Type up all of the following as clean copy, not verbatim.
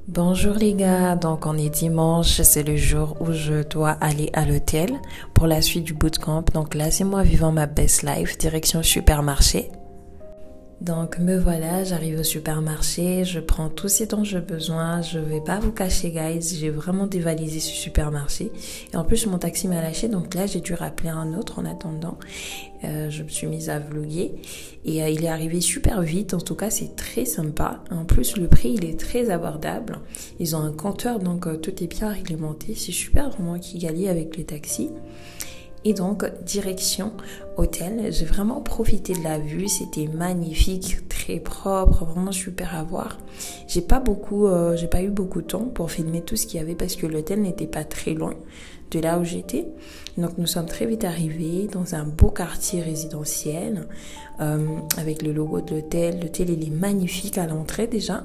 Bonjour les gars, donc on est dimanche, c'est le jour où je dois aller à l'hôtel pour la suite du bootcamp. Donc là c'est moi vivant ma best life, direction supermarché. Donc me voilà, j'arrive au supermarché, je prends tout ce dont j'ai besoin, je vais pas vous cacher guys, j'ai vraiment dévalisé ce supermarché. Et en plus mon taxi m'a lâché, donc là j'ai dû rappeler un autre en attendant. Je me suis mise à vlogger et il est arrivé super vite, en tout cas c'est très sympa. En plus le prix il est très abordable, ils ont un compteur donc tout est bien réglementé, c'est super pour moi qui galie avec les taxis. Et donc, direction hôtel, j'ai vraiment profité de la vue, c'était magnifique, très propre, vraiment super à voir. J'ai pas eu beaucoup de temps pour filmer tout ce qu'il y avait parce que l'hôtel n'était pas très loin de là où j'étais. Donc, nous sommes très vite arrivés dans un beau quartier résidentiel avec le logo de l'hôtel. L'hôtel, il est magnifique à l'entrée déjà.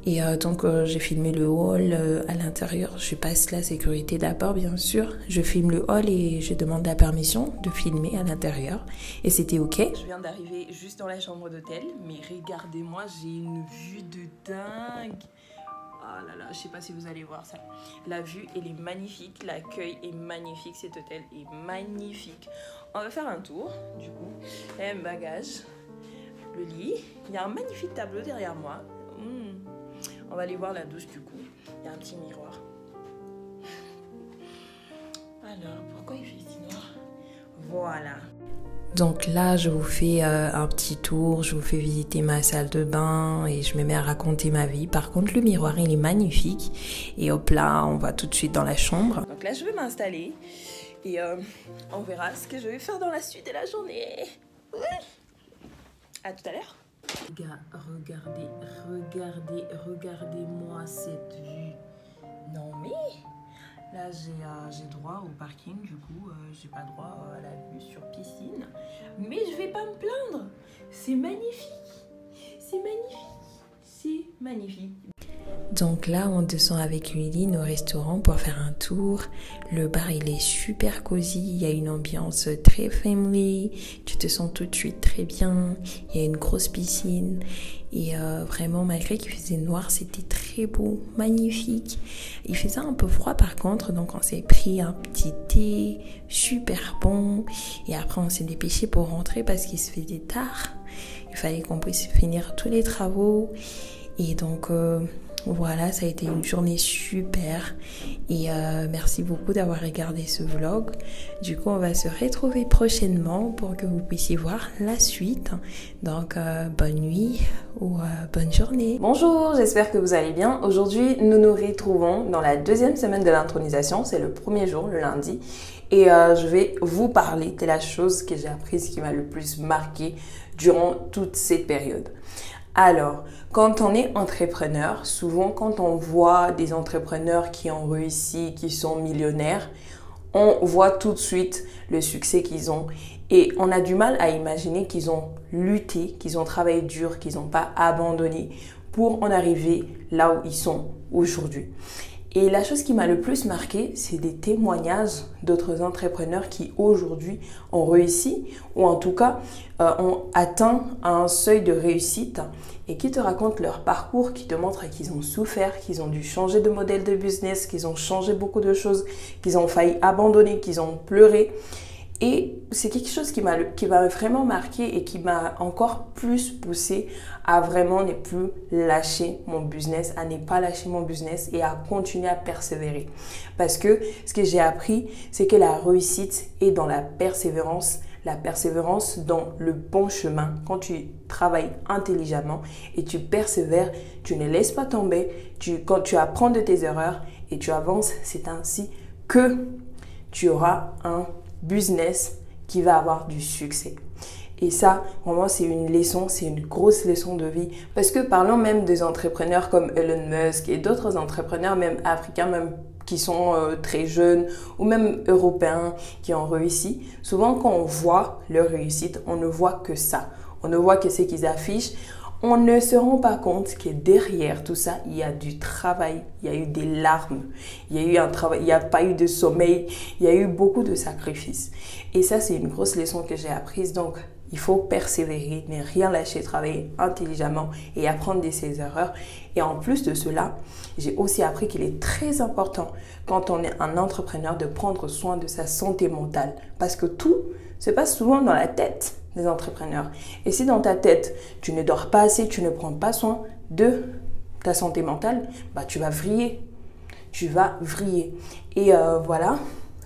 Et donc j'ai filmé le hall à l'intérieur, je passe la sécurité d'abord bien sûr, je filme le hall et je demande la permission de filmer à l'intérieur et c'était ok. Je viens d'arriver juste dans la chambre d'hôtel, mais regardez-moi, j'ai une vue de dingue. Oh là là, je sais pas si vous allez voir ça. La vue elle est magnifique, l'accueil est magnifique, cet hôtel est magnifique. On va faire un tour du coup, un bagage, le lit, il y a un magnifique tableau derrière moi. On va aller voir la douche du coup. Il y a un petit miroir. Alors, pourquoi il fait si noir? Voilà. Donc là, je vous fais un petit tour, je vous fais visiter ma salle de bain et je me mets à raconter ma vie. Par contre, le miroir, il est magnifique. Et hop là, on va tout de suite dans la chambre. Donc là, je vais m'installer et on verra ce que je vais faire dans la suite de la journée. Ouais. À tout à l'heure. Les gars, regardez-moi cette vue. Non mais, là j'ai droit au parking, du coup j'ai pas droit à la vue sur piscine. Mais je vais pas me plaindre, c'est magnifique, c'est magnifique, c'est magnifique. Donc là, on descend avec Uline au restaurant pour faire un tour. Le bar, il est super cosy. Il y a une ambiance très family. Tu te sens tout de suite très bien. Il y a une grosse piscine. Et vraiment, malgré qu'il faisait noir, c'était très beau, magnifique. Il faisait un peu froid par contre, donc on s'est pris un petit thé super bon. Et après, on s'est dépêché pour rentrer parce qu'il se faisait tard. Il fallait qu'on puisse finir tous les travaux. Et donc... voilà, ça a été une journée super et merci beaucoup d'avoir regardé ce vlog. Du coup, on va se retrouver prochainement pour que vous puissiez voir la suite. Donc, bonne nuit ou bonne journée. Bonjour, j'espère que vous allez bien. Aujourd'hui, nous nous retrouvons dans la deuxième semaine de l'intronisation. C'est le premier jour, le lundi. Et je vais vous parler de la chose que j'ai apprise qui m'a le plus marqué durant toute cette période. Alors, quand on est entrepreneur, souvent quand on voit des entrepreneurs qui ont réussi, qui sont millionnaires, on voit tout de suite le succès qu'ils ont et on a du mal à imaginer qu'ils ont lutté, qu'ils ont travaillé dur, qu'ils n'ont pas abandonné pour en arriver là où ils sont aujourd'hui. Et la chose qui m'a le plus marqué, c'est des témoignages d'autres entrepreneurs qui aujourd'hui ont réussi ou en tout cas ont atteint un seuil de réussite et qui te racontent leur parcours, qui te montrent qu'ils ont souffert, qu'ils ont dû changer de modèle de business, qu'ils ont changé beaucoup de choses, qu'ils ont failli abandonner, qu'ils ont pleuré. Et c'est quelque chose qui m'a vraiment marqué et qui m'a encore plus poussé à vraiment ne plus lâcher mon business, à ne pas lâcher mon business et à continuer à persévérer. Parce que ce que j'ai appris, c'est que la réussite est dans la persévérance dans le bon chemin. Quand tu travailles intelligemment et tu persévères, tu ne laisses pas tomber, quand tu apprends de tes erreurs et tu avances, c'est ainsi que tu auras un business qui va avoir du succès. Et ça, vraiment, c'est une leçon, c'est une grosse leçon de vie. Parce que parlons même des entrepreneurs comme Elon Musk et d'autres entrepreneurs, même africains, même qui sont très jeunes ou même européens qui ont réussi. Souvent, quand on voit leur réussite, on ne voit que ça. On ne voit que ce qu'ils affichent. On ne se rend pas compte que derrière tout ça, il y a du travail, il y a eu des larmes, il y a eu un travail, il n'y a pas eu de sommeil, il y a eu beaucoup de sacrifices. Et ça, c'est une grosse leçon que j'ai apprise. Donc, Il faut persévérer, ne rien lâcher, travailler intelligemment et apprendre de ses erreurs. Et en plus de cela, j'ai aussi appris qu'il est très important quand on est un entrepreneur de prendre soin de sa santé mentale. Parce que tout se passe souvent dans la tête des entrepreneurs. Et si dans ta tête, tu ne dors pas assez, tu ne prends pas soin de ta santé mentale, bah, tu vas vriller. Tu vas vriller. Et voilà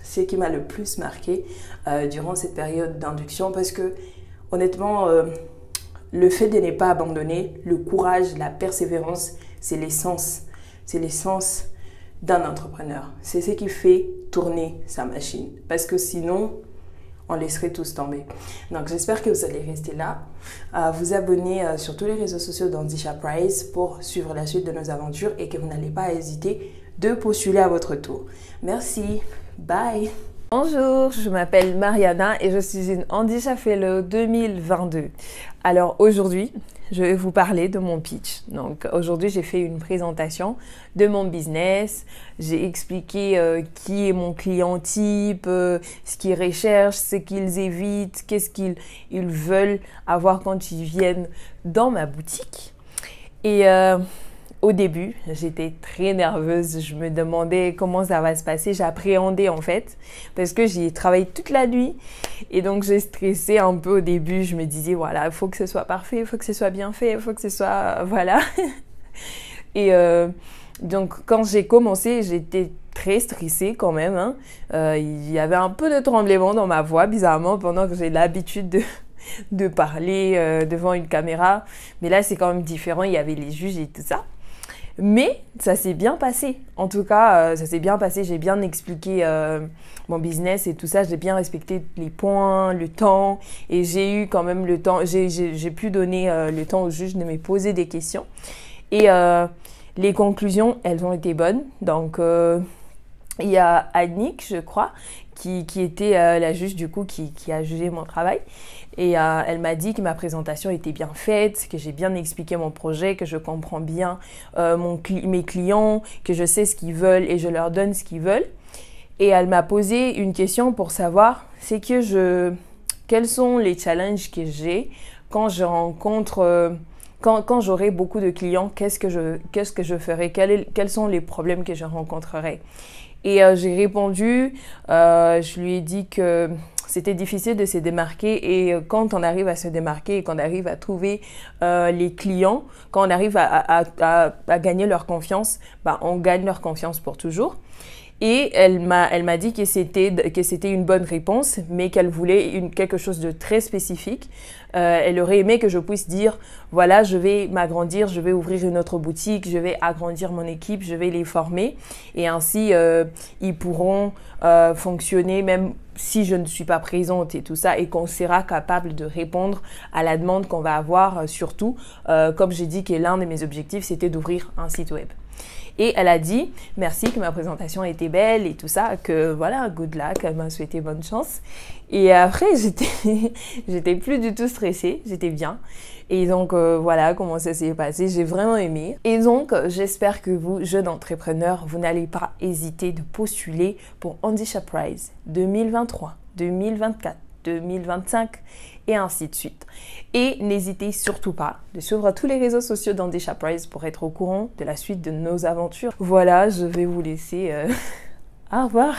ce qui m'a le plus marqué durant cette période d'induction parce que honnêtement, le fait de ne pas abandonner, le courage, la persévérance, c'est l'essence. C'est l'essence d'un entrepreneur. C'est ce qui fait tourner sa machine. Parce que sinon, on laisserait tous tomber. Donc, j'espère que vous allez rester là, vous abonner sur tous les réseaux sociaux d'Andisha Prize pour suivre la suite de nos aventures et que vous n'allez pas hésiter de postuler à votre tour. Merci. Bye. Bonjour, je m'appelle Mariana et je suis une Andisha Fellow 2022. Alors aujourd'hui, je vais vous parler de mon pitch. Donc aujourd'hui, j'ai fait une présentation de mon business. J'ai expliqué qui est mon client type, ce qu'ils recherchent, ce qu'ils évitent, qu'est-ce qu'ils veulent avoir quand ils viennent dans ma boutique. Et au début, j'étais très nerveuse. Je me demandais comment ça va se passer. J'appréhendais en fait parce que j'ai travaillé toute la nuit et donc j'ai stressé un peu au début. Je me disais voilà, il faut que ce soit parfait, il faut que ce soit bien fait, il faut que ce soit voilà. Et donc quand j'ai commencé, j'étais très stressée quand même. Hein. Il y avait un peu de tremblement dans ma voix bizarrement pendant que j'ai l'habitude de parler devant une caméra. Mais là, c'est quand même différent. Il y avait les juges et tout ça. Mais ça s'est bien passé. En tout cas, ça s'est bien passé. J'ai bien expliqué mon business et tout ça. J'ai bien respecté les points, le temps. Et j'ai eu quand même le temps. J'ai pu donner le temps au juge de me poser des questions. Et les conclusions, elles ont été bonnes. Donc, il y a Annick, je crois, qui était la juge du coup, qui a jugé mon travail. Et elle m'a dit que ma présentation était bien faite, que j'ai bien expliqué mon projet, que je comprends bien mes clients, que je sais ce qu'ils veulent et je leur donne ce qu'ils veulent. Et elle m'a posé une question pour savoir, quels sont les challenges que j'ai quand je rencontre, quand j'aurai beaucoup de clients, qu'est-ce que je ferai, quels sont les problèmes que je rencontrerai. Et j'ai répondu, je lui ai dit que c'était difficile de se démarquer et quand on arrive à se démarquer et qu'on arrive à trouver les clients, quand on arrive à gagner leur confiance, bah, on gagne leur confiance pour toujours. Et elle m'a dit que c'était une bonne réponse, mais qu'elle voulait quelque chose de très spécifique. Elle aurait aimé que je puisse dire, voilà, je vais m'agrandir, je vais ouvrir une autre boutique, je vais agrandir mon équipe, je vais les former. Et ainsi, ils pourront fonctionner même si je ne suis pas présente et tout ça, et qu'on sera capable de répondre à la demande qu'on va avoir, surtout, comme j'ai dit que l'un de mes objectifs, c'était d'ouvrir un site web. Et elle a dit merci, que ma présentation était belle et tout ça, que voilà, good luck, elle m'a souhaité bonne chance. Et après, j'étais plus du tout stressée, j'étais bien. Et donc, voilà comment ça s'est passé, j'ai vraiment aimé. Et donc, j'espère que vous, jeunes entrepreneurs, vous n'allez pas hésiter de postuler pour Andisha Prize 2023, 2024, 2025 et ainsi de suite. Et n'hésitez surtout pas de suivre tous les réseaux sociaux d'Andisha Prize pour être au courant de la suite de nos aventures. Voilà, je vais vous laisser. Au revoir.